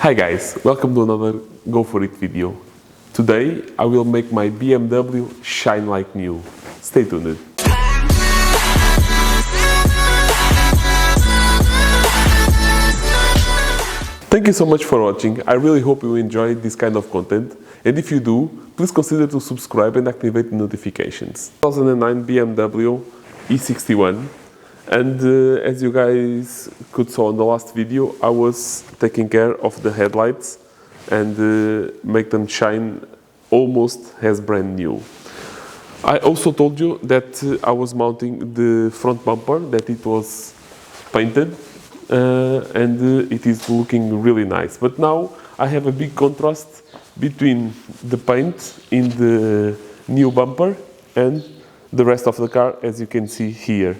Hi guys, welcome to another GoForIt video. Today I will make my BMW shine like new. Stay tuned. Thank you so much for watching. I really hope you enjoy this kind of content, and if you do, please consider to subscribe and activate the notifications. 2009 BMW E61, and as you guys could saw in the last video, I was taking care of the headlights and make them shine almost as brand new. I also told you that I was mounting the front bumper, that it was painted and it is looking really nice. But now I have a big contrast between the paint in the new bumper and the rest of the car, as you can see here.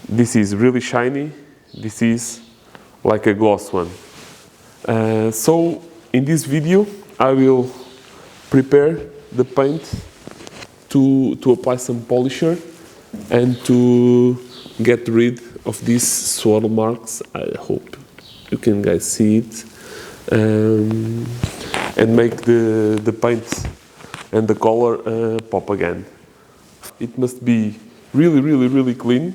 This is really shiny, this is like a gloss one. So in this video I will prepare the paint to apply some polisher and to get rid of these swirl marks. I hope you can guys see it, and make the paint and the color pop again. It must be really clean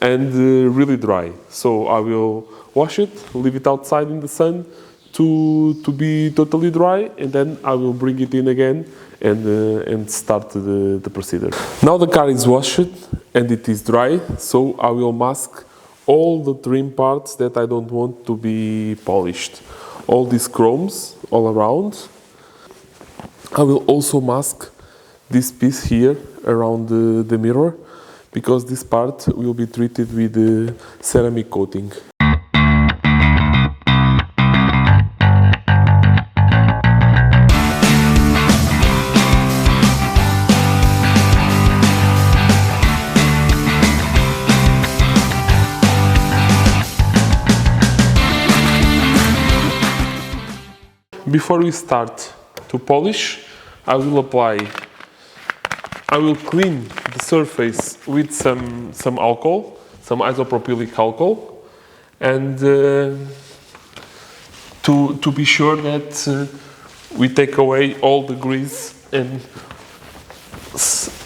and really dry. So I will wash it, leave it outside in the sun to be totally dry, and then I will bring it in again and start the procedure. Now the car is washed and it is dry, so I will mask all the trim parts that I don't want to be polished. All these chromes all around. I will also mask this piece here around the mirror, because this part will be treated with the ceramic coating. Before we start to polish, I will clean the surface with some alcohol, some isopropylic alcohol, and to be sure that we take away all the grease and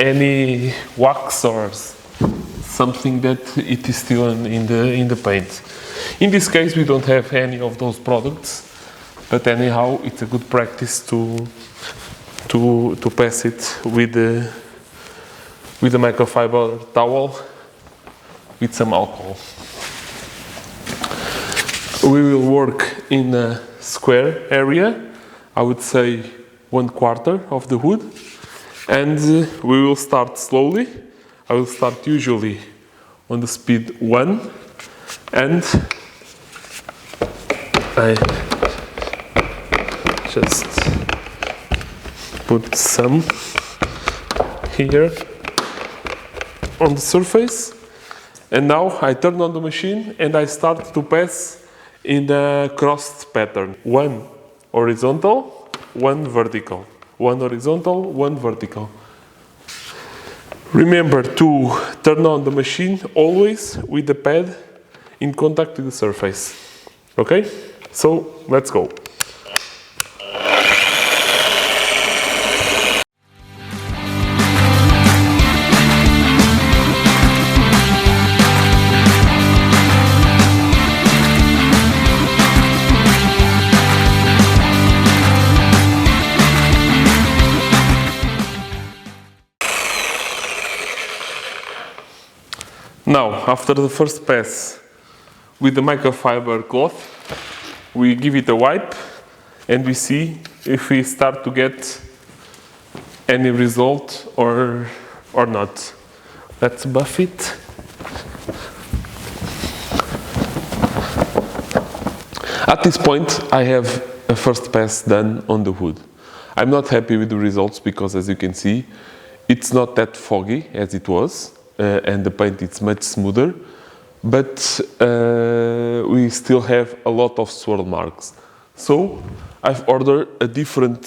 any wax or something that it is still in the paint. In this case, we don't have any of those products, but anyhow, it's a good practice to pass it with the microfiber towel with some alcohol. We will work in a square area, I would say 1/4 of the hood, and we will start slowly. I will start usually on the speed 1, and I just put some here on the surface, and now I turn on the machine and I start to pass in a crossed pattern. 1 horizontal, 1 vertical. 1 horizontal, 1 vertical. Remember to turn on the machine always with the pad in contact with the surface. Okay? So let's go. Now, after the first pass with the microfiber cloth, we give it a wipe and we see if we start to get any result or not. Let's buff it. At this point, I have a first pass done on the hood. I'm not happy with the results because, as you can see, it's not that foggy as it was. And the paint is much smoother, but we still have a lot of swirl marks. So I've ordered a different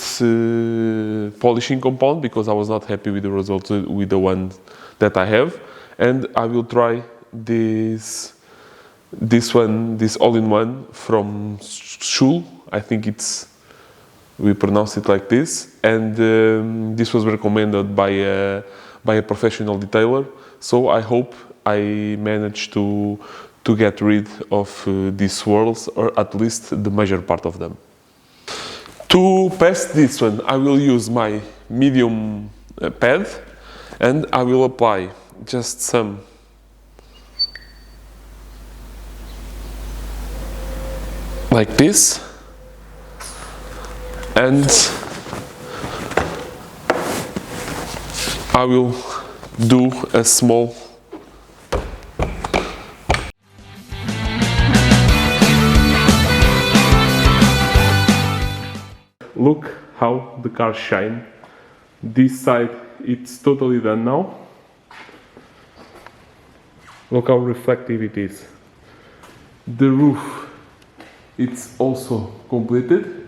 polishing compound because I was not happy with the results with the one that I have, and I will try this all-in-one from Schul I think we pronounce it like this, and this was recommended by a professional detailer. So I hope I managed to get rid of these swirls, or at least the major part of them. To pass this one, I will use my medium pad, and I will apply just some like this, and I will do a small look how the cars shine. This side, it's totally done now. Look how reflective it is. The roof, it's also completed.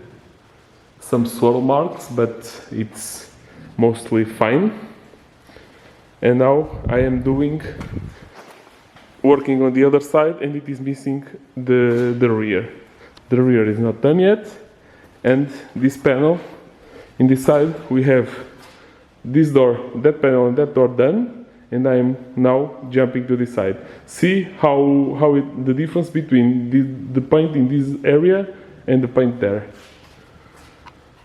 Some swirl marks, but it's mostly fine. And now I am working on the other side, and it is missing the rear. The rear is not done yet. And this panel, in this side, we have this door, that panel, and that door done, and I am now jumping to this side. See the difference between the paint in this area and the paint there.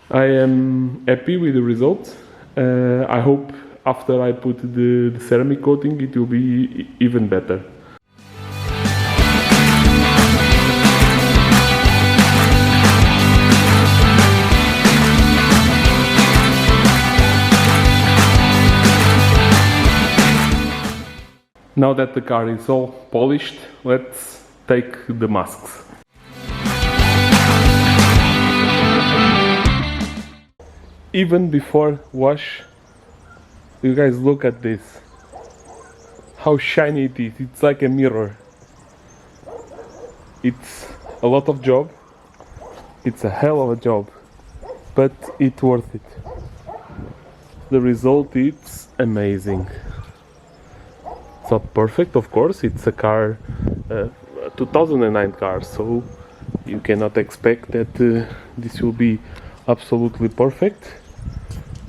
I am happy with the result. I hope after I put the ceramic coating, it will be even better. Now that the car is all polished, let's take the masks. Even before wash, you guys look at this. How shiny it is. It's like a mirror. It's a lot of job. It's a hell of a job, but it's worth it. The result is amazing. It's not perfect, of course. It's a car, 2009 car, so you cannot expect that this will be absolutely perfect.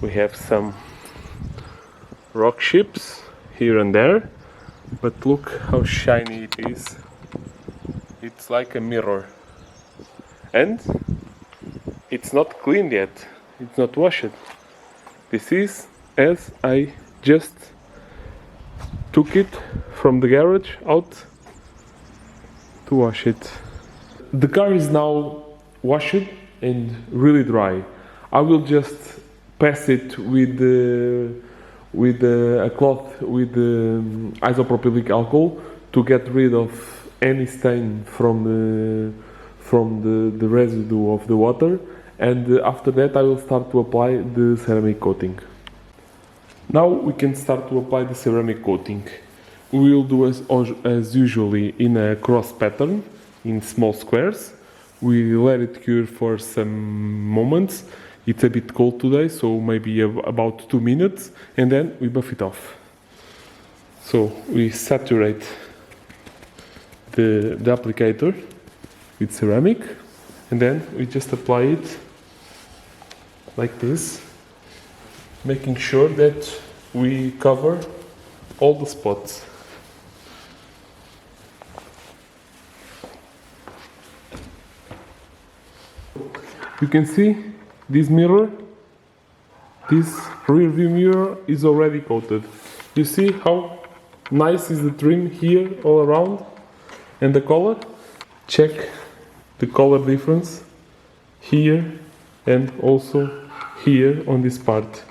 We have some rock chips here and there, but look how shiny it is. It's like a mirror. And it's not cleaned yet. It's not washed. This is as I just took it from the garage out to wash it. The car is now washed and really dry. I will just pass it with a cloth with isopropylic alcohol to get rid of any stain from the residue of the water, and after that I will start to apply the ceramic coating. Now we can start to apply the ceramic coating. We will do as usually in a cross pattern, in small squares. We let it cure for some moments. It's a bit cold today, so maybe about 2 minutes, and then we buff it off. So we saturate the applicator with ceramic, and then we just apply it like this, making sure that we cover all the spots. You can see this mirror, this rear view mirror is already coated. You see how nice is the trim here all around, and the color? Check the color difference here and also here on this part.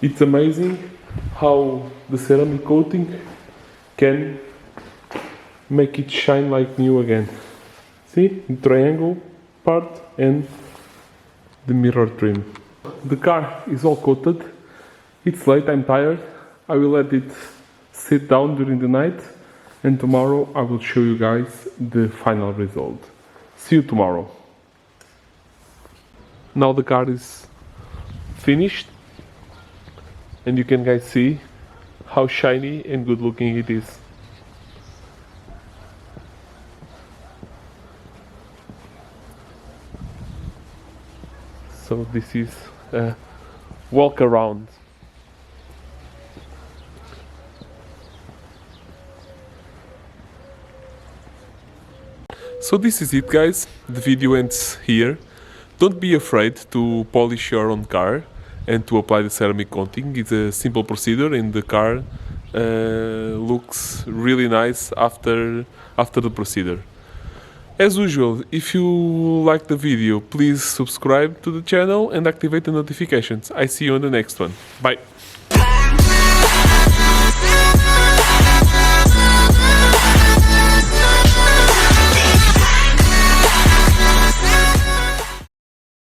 It's amazing how the ceramic coating can make it shine like new again. See, the triangle part and the mirror trim. The car is all coated. It's late, I'm tired. I will let it sit down during the night, and tomorrow I will show you guys the final result. See you tomorrow. Now the car is finished, and you can guys see how shiny and good looking it is. So this is a walk around. So this is it, guys. The video ends here. Don't be afraid to polish your own car and to apply the ceramic coating. It's a simple procedure and the car looks really nice after the procedure. As usual, if you like the video, please subscribe to the channel and activate the notifications. I see you on the next one. Bye!